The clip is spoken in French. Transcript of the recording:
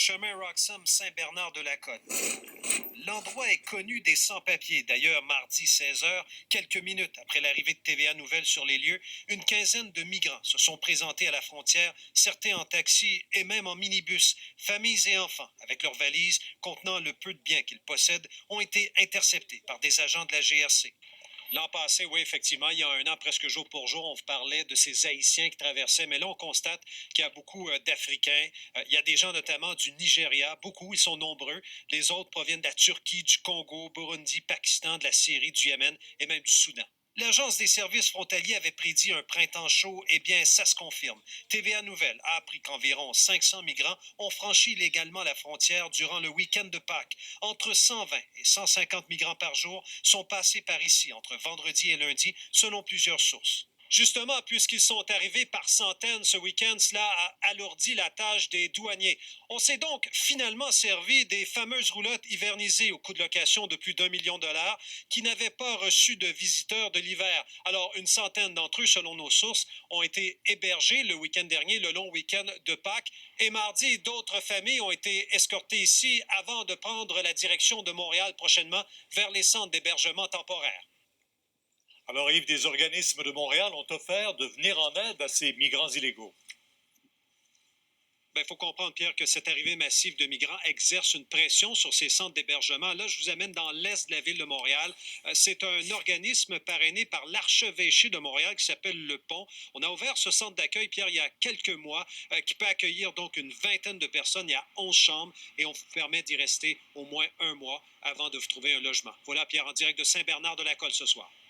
chemin Roxham Saint-Bernard-de-la-Côte. L'endroit est connu des sans-papiers. D'ailleurs, mardi 16h, quelques minutes après l'arrivée de TVA Nouvelles sur les lieux, une quinzaine de migrants se sont présentés à la frontière, certains en taxi et même en minibus. Familles et enfants, avec leurs valises contenant le peu de biens qu'ils possèdent, ont été interceptés par des agents de la GRC. L'an passé, oui, effectivement, il y a un an, presque jour pour jour, on vous parlait de ces Haïtiens qui traversaient, mais là, on constate qu'il y a beaucoup d'Africains. Il y a des gens notamment du Nigeria, beaucoup, ils sont nombreux. Les autres proviennent de la Turquie, du Congo, Burundi, Pakistan, de la Syrie, du Yémen et même du Soudan. L'Agence des services frontaliers avait prédit un printemps chaud. Eh bien, ça se confirme. TVA Nouvelles a appris qu'environ 500 migrants ont franchi illégalement la frontière durant le week-end de Pâques. Entre 120 et 150 migrants par jour sont passés par ici entre vendredi et lundi, selon plusieurs sources. Justement, puisqu'ils sont arrivés par centaines ce week-end, cela a alourdi la tâche des douaniers. On s'est donc finalement servi des fameuses roulottes hivernisées au coût de location de plus d'1 million de dollars qui n'avaient pas reçu de visiteurs de l'hiver. Alors, une centaine d'entre eux, selon nos sources, ont été hébergés le week-end dernier, le long week-end de Pâques. Et mardi, d'autres familles ont été escortées ici avant de prendre la direction de Montréal prochainement vers les centres d'hébergement temporaires. Alors Yves, des organismes de Montréal ont offert de venir en aide à ces migrants illégaux. Il faut comprendre, Pierre, que cette arrivée massive de migrants exerce une pression sur ces centres d'hébergement. Là, je vous amène dans l'est de la ville de Montréal. C'est un organisme parrainé par l'archevêché de Montréal qui s'appelle Le Pont. On a ouvert ce centre d'accueil, Pierre, il y a quelques mois, qui peut accueillir donc une vingtaine de personnes. Il y a 11 chambres et on vous permet d'y rester au moins un mois avant de vous trouver un logement. Voilà, Pierre, en direct de Saint-Bernard-de-la-Côte ce soir.